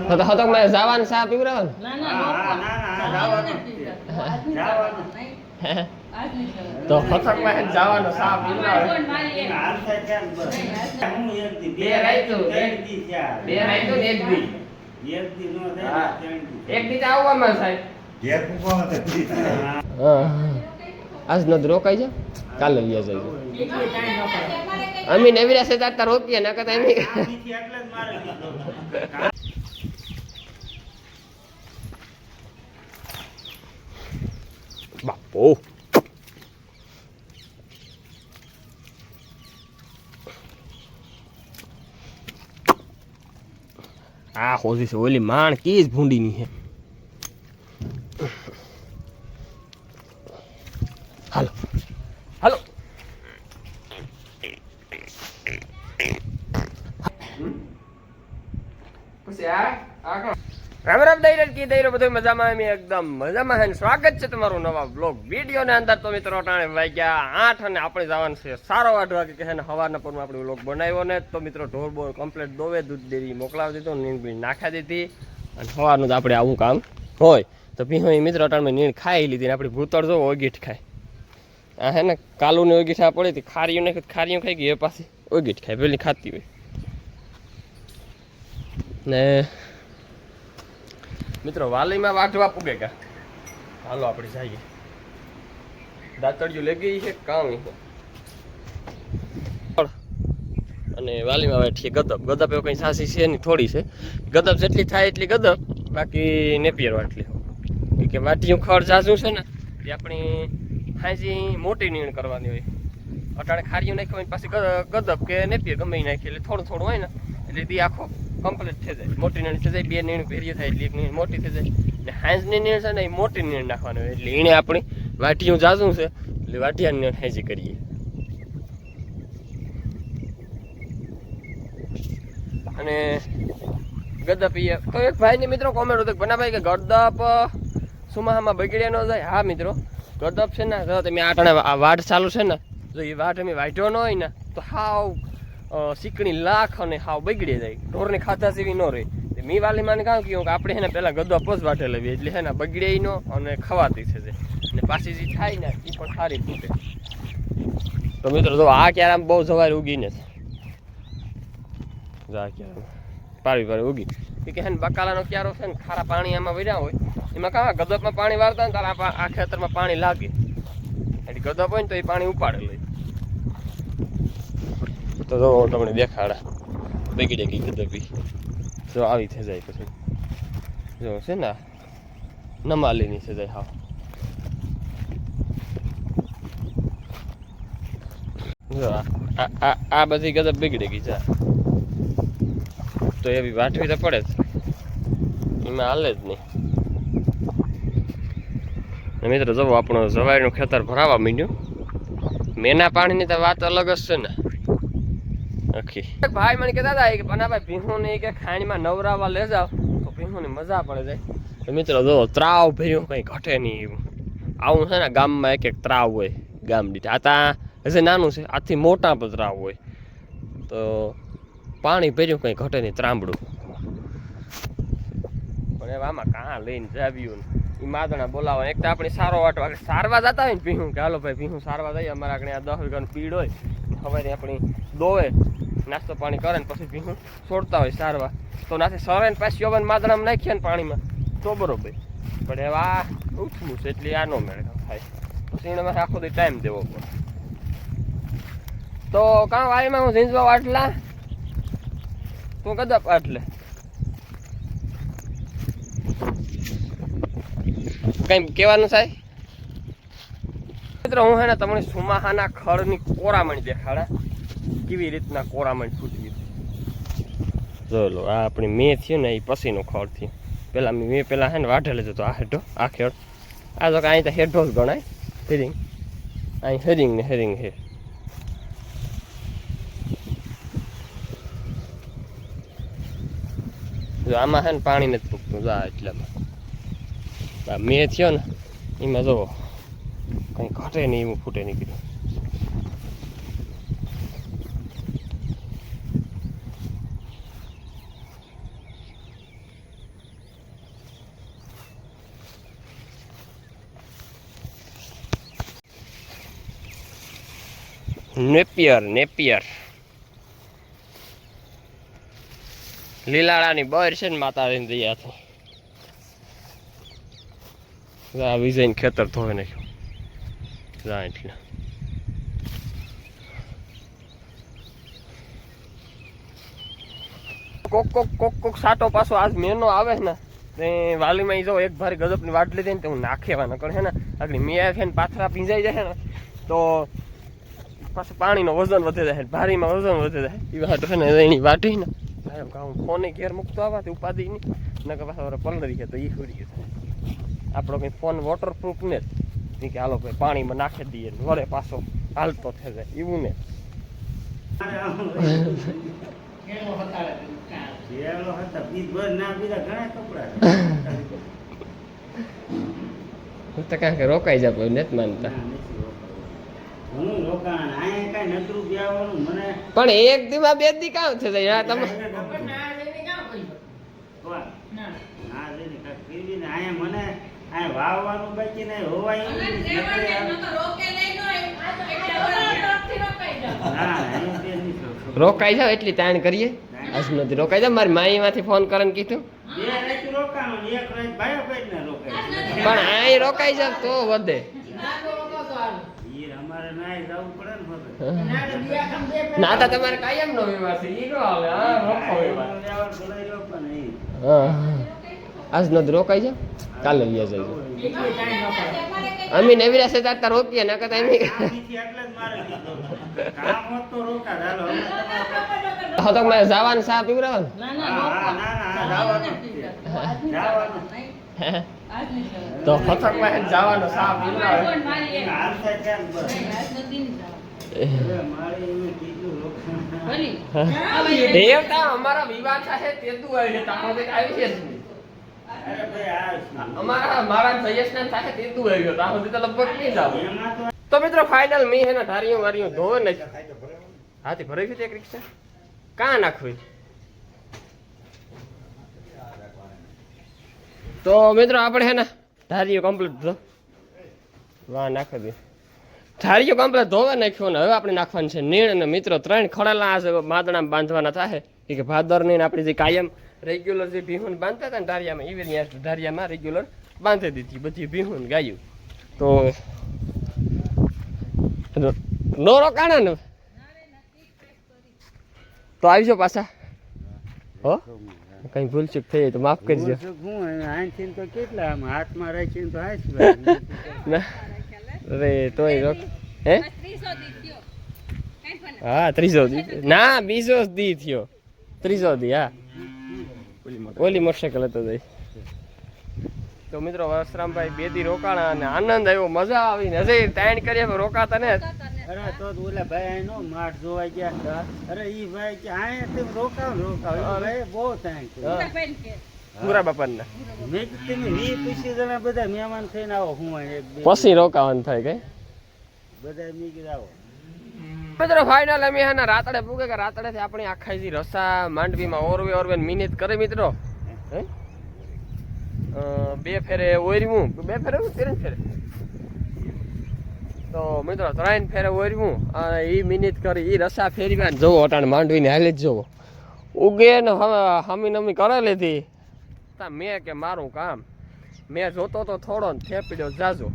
તો હતક માં જવાનું ચા પીવરાવાનું તો હતક માં જવાનું ચા પીવરાવાનું બે રાઈતું ને એક દી આવવામાં સાહેબ આજનો તો રોકાઈ છે કાલે લઈ જાય અમે નવી રાશે તાર રોકીએ ના કરતા એમ બાપો આ હોજી છે ઓલી માણ કી જ ભૂંડીની છે હાલો હાલો પછી રામ રામ દઈર કી દઈરો બધું મજામાં એમ એકદમ મજામાં છે સ્વાગત છે તમારું નવા બ્લોગ વિડીયો ને અંદર તો મિત્રો ટાણે વાગ્યા 8 અને આપણે જવાનું છે 8:30 વાગે કે છે ને સવારના પરમાં આપણે બ્લોગ બનાવ્યો ને તો મિત્રો ઢોર બોર કમ્પ્લીટ દોવે દૂધ ડેરી મોકલાવી દીધો નીણ બીણ નાખી દીધી અને સવારનું તો આપણે આવું કામ હોય તો પીહો એ મિત્રો ટાણે નીણ ખાઈ લીધી ને આપણી ભૂતળ જો ઓગીઠ ખાય આ હે ને કાલુને ઓગીઠ આ પડી હતી ખારીયું નાખી ખારીયું ખાઈ ગઈ એ પાછી ઓગીઠ ખાય પેલી ખાતી હોય ને મિત્રો વાલીમાં વાઢવા પૂગે કા હાલો આપણે જઈએ દાંતડિયું લઈ ગઈ છે કામ અને વાલીમાં વાઠીએ ગદબ ગદબ એવું કંઈ સાસી છે નહીં થોડી છે ગદબ જેટલી થાય એટલી ગદબ બાકી નેપિયર વાટલી કે વાટીયું ખડ જાજું છે ને એ આપણી હાજી મોટી નીણ કરવાની હોય અટાણે ખારીયું નાખ્યું હોય પાછી ગદબ કે નેપિયર ગમે નાખી એટલે થોડું થોડું હોય ને એટલે દી આખો કમ્પ્લીટ થઈ જાય મોટી નીણ થઈ જાય બે નીણ ભેરી થાય એટલે એક નીણ મોટી થઈ જાય ને હાંજની નીણ છે ને એ મોટી નીણ નાખવાની હોય એટલે એને આપણી વાટીયું જાજું છે એટલે વાટિયાની નીણ હાંજી કરીએ અને ગદપ એ તો એક ભાઈની મિત્રો કોમેન્ટ હતું બના ભાઈ કે ગદપ સુમાહામાં બગડ્યા ન જાય હા મિત્રો ગદપ છે ને જો તમે આ વાઢ ચાલુ છે ને જો એ વાઢ અમે વાઢ્યો ન હોય ને તો હાવ શીકણી લાખ અને હાવ બગડી જાય ઢોરની ખાધા જેવી ન રહી મી વાલીમાં કામ કહ્યું કે આપણે એને પહેલાં ગદપ જ વાટે લેવી એટલે હે ને બગડે ન અને ખવાતી છે ને પાછી જે થાય ને એ પણ સારી ફૂટે તો મિત્રો જો આ ક્યારે આમ બહુ જવાર ઉગીને છે જો આ ક્યારે પારી ઉગી કે હે ને બકાલાનો ક્યારો છે ને ખારા પાણી આમાં વર્યા હોય એમાં કાં ગદપમાં પાણી વાળતા ને તારે આ ખેતરમાં પાણી લાગે એટલે ગદપ હોય ને તો એ પાણી ઉપાડે લઈ તો જો તમને દેખાડા બગડી ગઈ ગદપી જો આવી થઈ જાય પછી જો છે ને નમાલીની થઈ જાય હા જો આ બધી ગદપ બગડી ગઈ જા તો એવી વાટવી તો પડે જ એમાં હાલે જ નહીં મિત્રો જો આપણું જવાઈનું ખેતર ભરાવા માંડ્યું મેના પાણીની તો વાત અલગ જ છે ને ભાઈ મને કહેતા હતા કે પનાભાઈ ભીહું ને કે ખાણીમાં નવરાવા લઈ જાવ તો ભીહું ની મજા પડે જાય તો મિત્રો જો ત્રાવ ભર્યું કઈ ઘટે નહીં એવું આવું છે ને ગામમાં એક એક ત્રાવ હોય ગામ દીઠ આ તા હશે નાનું છે આથી મોટા પણ ત્રાવ હોય તો પાણી ભર્યું કઈ ઘટે નહીં ત્રાંબડું પણ હવે આમાં કાં લઈને જાવ્યું એ માદણા બોલાવવા એક તો આપણે સારો વાટવા સારવા જતા હોય ને ભીહું કે હાલો ભાઈ ભીહું સારવા જઈએ અમારે આગળ આ 10 વીઘાનું પીડ હોય સવારે આપણી દોવે નાસ્તો પાણી કરે ને પછી ભીહું છોડતા હોય સારવા તો નાથી સરે ને પાછી ઓવન માદણામાં નાખીએ ને પાણીમાં તો બરોબર પણ હવે આ ઉઠવું છે એટલે આ નો મેળ થાય પછી એને મારે આખો દી ટાઈમ દેવો પડે તો કાં વાયમાં હું ઝીંઝવા વાટલા તું કદપ આટલે કઈ કહેવાનું થાય મિત્રો હું હે ને તમને સુમાહાના ખડની કોરામણ દેખાડા કેવી રીતના કોરામણ ફૂટવી જોઈ લો આ આપણી મેં થયું ને એ પછીનો ખડ થયું પેલા મેં પેલા હે ને વાઢેલો જતો આ હેઠો આ ખેડ આ તો અહીં તો હેઠો જ ગણાય હેરિંગ અહીં હેરિંગ ને હેરિંગ હે જો આમાં હે ને પાણી નથી પૂગતું જો આ એટલામાં મેં થયો ને એમાં જો કંઈ ઘટે નહીં એવું ફૂટે નહીં કીધું નેપિયર લીલાડાની બહાર છે ને માતાજીની દયાથી. આ વિજયને ખેતર ધોવે નાખ્યું. એટલે કોક સાટો પાછો આજ મેનો આવે ને તે વાલીમાં જો એક ભારી ગજબની વાટ લીધી ને તો હું નાખેવાના કરે ને આગળ મેં છે ને પાથરા પીંજાઈ જાય ને તો પાછું પાણીનો વજન વધે જાય, ભારીમાં વજન વધે જાય. એ વાટ છે ને એની વાટી ને હું ફોને ઘેર મૂકતો આવવા ઉપાધિ નહીં ને કે પાછા પલરી ગયા તો એ છોડી ગયો. આપણો કંઈ ફોન વોટરપ્રૂફ ને જ કે હાલો ભાઈ પાણીમાં નાખી દઈએ વળે પાછો હાલતો થઈ જાય એવું ને. તો કારણ કે રોકાઈ જાય નથી માનતા. પણ એક દીમાં બે દી કામ છે તમે રોકાઈ જાવ એટલી તાણ કરીએ. આજ નથી રોકાઈ જાવ. મારી માઈ માંથી ફોન કરીને કીધું પણ આ રોકાઈ જાવ તો વધે. ના તો તમારે કાયમ નો વ્યવહાર છે ઈ નો આવે. આજ નથી રોકાઈ જાવ કાલે વ્યા જાય. અમે નવીરા છે તાર રોકીએ ના કરતા એમ તો મારે જવાનું સા પીવડાવવાનું તો ફતકમાં જવાનું સા પીવડાવે. અમારા વિવાહ છે તે તું આવી છે તો મિત્રો ફાઇનલ મી હે ને ધારીઓ વારીઓ ધોવે ને હાથી ભરાઈ ગયું. એક રિક્ષા કાં નાખવી. તો મિત્રો આપણે હે ને ધારીઓ કમ્પ્લીટ ધો વાહ નાખી દે. ધારીઓ કમ્પ્લીટ ધોવે નાખ્યો ને હવે આપણે નાખવાનું છે નીણ. અને મિત્રો 3 ખડેલા આ માદણામાં બાંધવાના થાય કે ભાદર ની આપણી જે કાયમ રેગ્યુલર જે ભીહુન બાંધતા હતા ને ધારિયામાં એવી રીતે ધારિયામાં રેગ્યુલર બાંધી દીધી બધી ભીહુન ગાયું. તો નો રોકાણા ને તો આવી જાઓ પાછા. હો કઈ ભૂલચૂક થઈ જાય તો માફ કરજો. અરે તોય રોક હે હા 30 દી ના 20 દી થયો 30 દી હા ઓલી મોટરસાઇકલ હતો જઈ. તો મિત્રો વસરામભાઈ 2 દી રોકાણા અને આનંદ આવ્યો મજા આવી ને હજી તાણ કરીએ રોકાતા ને. અરે તો ઓલા ભાઈ નો માઠ જોવા ગયા. અરે ઈ ભાઈ કે આયા તમે રોકાવ ભાઈ બહુ તાણ પૂરા બાપાના મેં તમે 20-25 જણા બધા મહેમાન થઈને આવો. હું એક પછી રોકાવાનું થાય કે બધા મીગી આવો. મિત્રો ફાઇનલ અમે હે રાતડે પૂગે કે રાતડે થી આપણી આખા જે રસા માંડવીમાં ઓરવે મિનિટ કરે મિત્રો. હે 2 ફેરે ઓરવું 2 ફેરે 3 ફેરે તો મિત્રો 3 ફેરે ઓરવું એ મિનિટ કરી એ રસા ફેરવા જવો અટાણ માંડવીને હાલે જ જવો ઉગે ને હવે હમી નમી કરે લીધી. મેં કે મારું કામ મેં જોતો તો થોડો ને થેપડ્યો જાજો.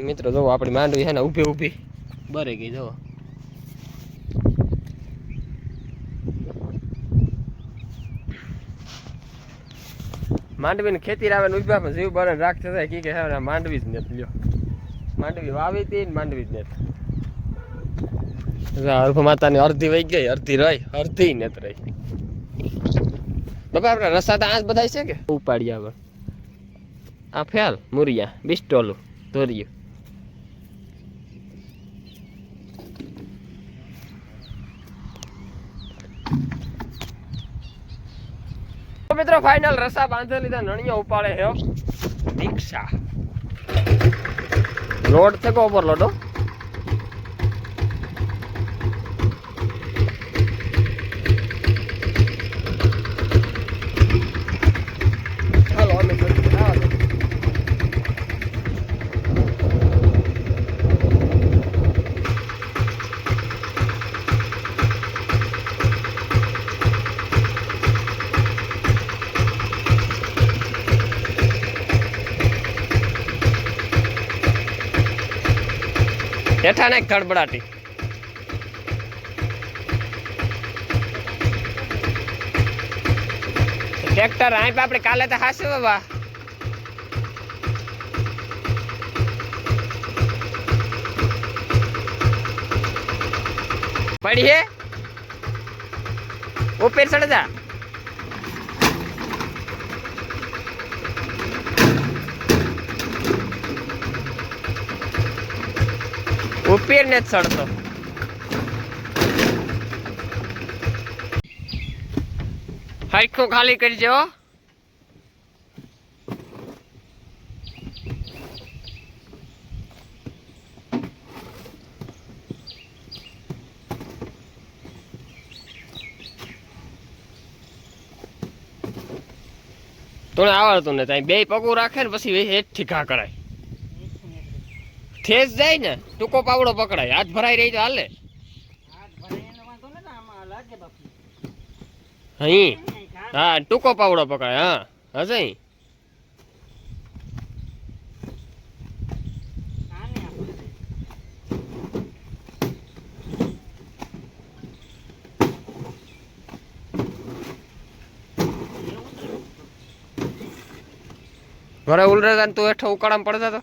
મિત્રો જો આપણી માંડવી છે ને ઊભી ઊભી બરે ગઈ જો. માંડવી ને ખેતી આવે ને ઉભા જીવ બરે રાખતો થાય કે માંડવી જ નથી લ્યો. માંડવી વાવી હતી ને માંડવી જ નથી. માતાની અડધી વહી ગઈ અડધી રહી અડધી નથી રહી. બાપા આપડે રસ્તા તો આજ બધા છે કે ઉપાડી આવે આ ફેલ મુરિયા બિસ્ટોલું ધોર્યું. મિત્રો ફાઇનલ રસા બાંધી લીધા નણિયા ઉપાડે હે દીક્ષા લોડ છે કો ઉપર લોડો. હેઠા નાખ ધડબડાટી. ટ્રેક્ટર અહીં આપણે કાલે તો હાસે બાબા. પડી હે ઉપર ચડ જા. ઉપર ને ચડતો. હરખું ખાલી કરજો. તોને આવડતું ને ત્યાં બે પગું રાખે ને પછી હેઠથી ઘા કરાય. થેસ જાય ને ટૂંકો પાવડો પકડાય. હાથ ભરાઈ રહી તો હાલે. હઈ હા ટૂંકો પાવડો પકડાય. હા હશે ઘરે ઉલરે તું હેઠો ઉકાળામાં પડતા તો.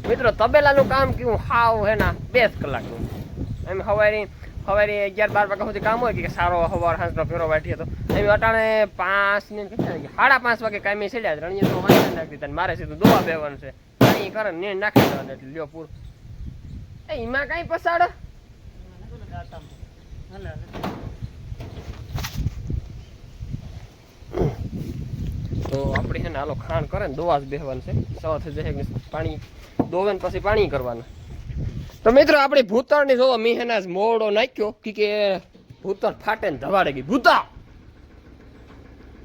મિત્રો તબેલાનું કામ કેવું હાવ હે ના 2 કલાકનું. એમ સવારે 11-12 વાગ્યા સુધી કામ હોય કે સારો સવાર સાંજનો ફેરો વાટીએ તો એમ અટાણે 5 ને કેટલા 5:30 વાગે કાંઈ છેડ્યા રણીએ તો વાંચી નાખી દીધા. મારે સીધું દોવા બેવાનું છે. પાણી કરે ને નાખી દેવાનું એટલે લ્યો પૂરું. એમાં કાંઈ પસાડ તો આપણે છે ને હાલો ખાંડ કરે ને દોવા જ બેહવાનું છે. સવા થઈ જાય પાણી દોવે ને પછી પાણી કરવાનું. તો મિત્રો આપણી ભૂતળની જોવો મીહેના જ મોરડો નાખ્યો કે ભૂતળ ફાટે ને ધવાડે ગઈ ભૂતા.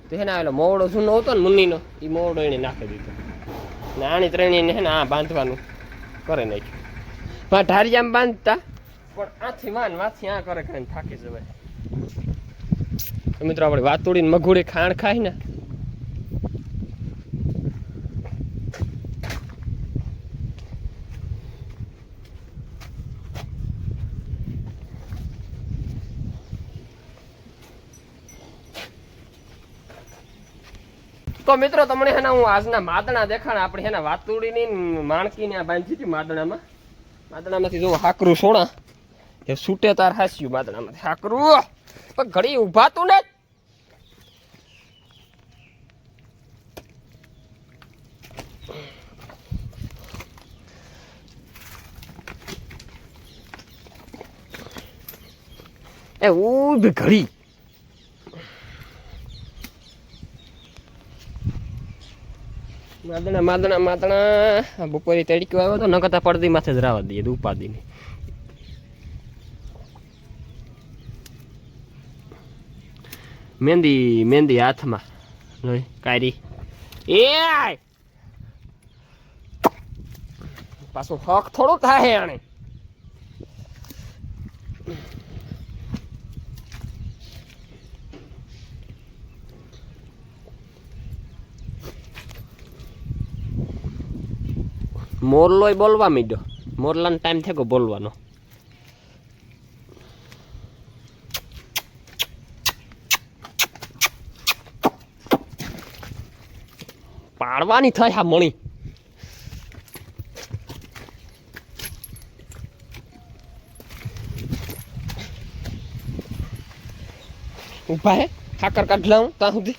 તો હે ને આવેલો મોરડો જૂનો હતો ને મુન્નીનો એ મોરડો એને નાખી દીધો ને આની ત્રણેયને હે ને આ બાંધવાનું કરે નાખ્યું. હા ઢારિયામાં બાંધતા પણ આથી વાથી આ કરે ખાઈને થાકી જવાય. તો મિત્રો આપણે વાતુડીને મઘુડી ખાણ ખાય ને તો મિત્રો તમને હેના હું આજના માદણા દેખાણ. આપણે હેના વાતુડીની માણકીને આ બાંધી હતી માદણામાંથી જો હાકરું સોણા એ છૂટે તાર હાસ્યું માદણામાંથી હાકરું પણ ઘડી ઉભાતું ને એ ઉભ ઘડી માદણા બપોરે તડક્યો આવ્યો તો ન કરતા પડદી માથે જ રાવા દઈએ ઉપાદી ની. મહેંદી હાથમાં કાયરી એ પાછું હક થોડું થાય આને. મોરલોય બોલવા માંડ્યો. મોરલાનો ટાઈમ થયો બોલવાનો. પાડવાની થાય હા મણી. ઉભા હે ખાકર કાઢ લાવું ત્યાં સુધી.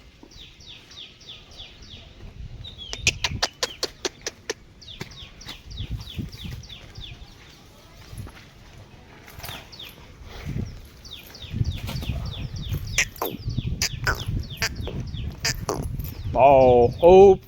Oh.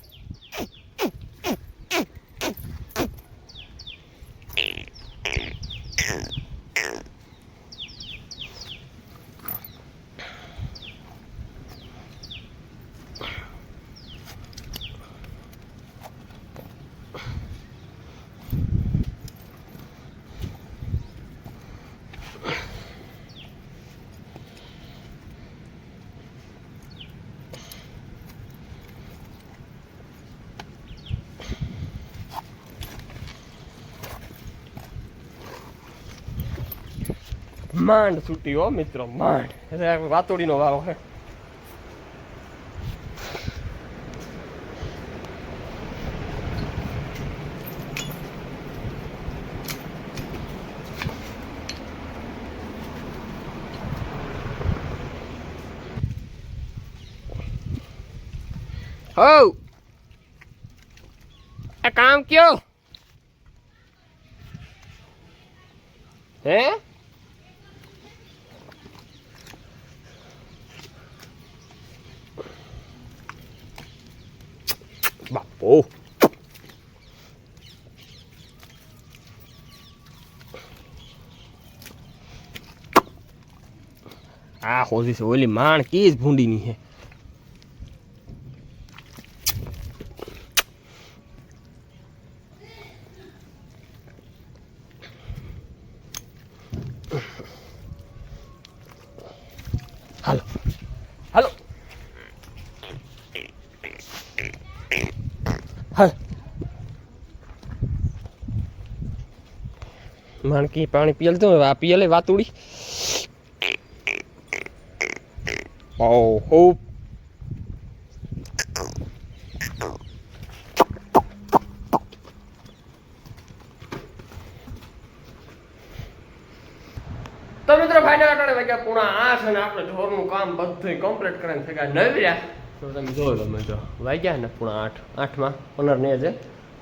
માંડ છૂટી હો મિત્રો, માંડ. એટલે વાતોડીનો વારો છે. હો આ કામ કયો હે? બાપો આ હોજી છે ઓલી માણ કી જ ભૂંડીની છે. હાલો હાલો હાલ માણકી પાણી પીએલ તો આ પીએલે વાતુડી ઓહો તો મિત્રો ફાઇનલ અટાણે વાગ્યા 7:30 અને આપણે ઢોરનું કામ બધું કમ્પ્લીટ કરીને થયા નવ્યા. તો તમે જોઈ લો મેં જો વાગ્યા ને 7:30 8માં 15 ને છે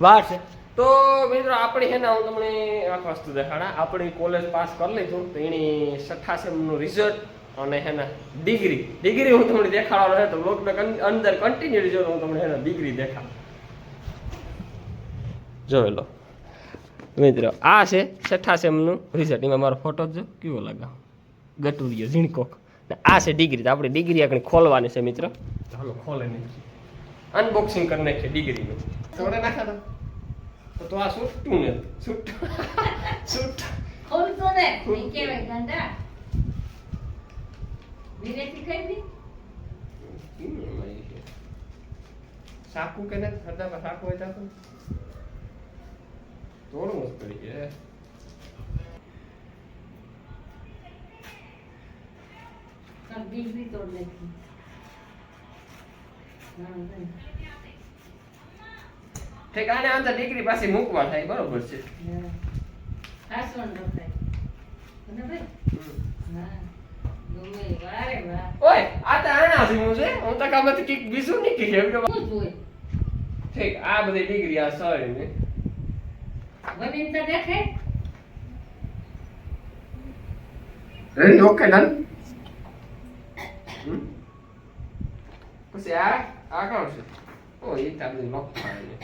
વાર છે. તો મિત્રો આપણી છે ને હું તમને એક વસ્તુ દેખાડા. આપણી કોલેજ પાસ કરી લીધું તો એની 6ઠ્ઠા સેમનું રિઝલ્ટ અને છે ને ડિગ્રી હું તમને દેખાડવાનો છે. તો બ્લોગના અંદર કન્ટિન્યુ જો હું તમને છે ને ડિગ્રી દેખાડ જોઈ લો મિત્રો. આ છે 6ઠ્ઠા સેમનું રિઝલ્ટ. એમાં મારો ફોટો જો કેવો લાગે ગટુરિયો ઝીણકોક. આ છે ડિગ્રી. તો આપણી ડિગ્રી આપણે ખોલવાની છે મિત્રો. ચાલો ખોલે નાખીએ, અનબોક્સિંગ કરી નાખીએ ડિગ્રીનું. થોડે નાખા તો આ છૂટતું ને છૂટ ખોલતો ને નહીં કહેવાય ગંડા વિરેતી કરી દી સાકુ કે ને હતા સાકુ હોય તો થોડું મસ્ત કરી છે. सब बिजली तोड़ देती ઠેકાને આંતર ડિગ્રી પાસે મૂકવા થાય બરોબર છે. હાસણ રખાય અને ભાઈ હા ગમે વારે વાહ ઓય આ તો આના જેવું છે. હું તો કામથી કઈક બીજું નહીં કઈ કેમ કે શું જોઈ ઠીક આ બધી ડિગ્રી આ સર ને બની તો દેખે રેડી ઓકે ડન. પછી આ કોણ છે? ઓ એ તો આપણે લોક થાય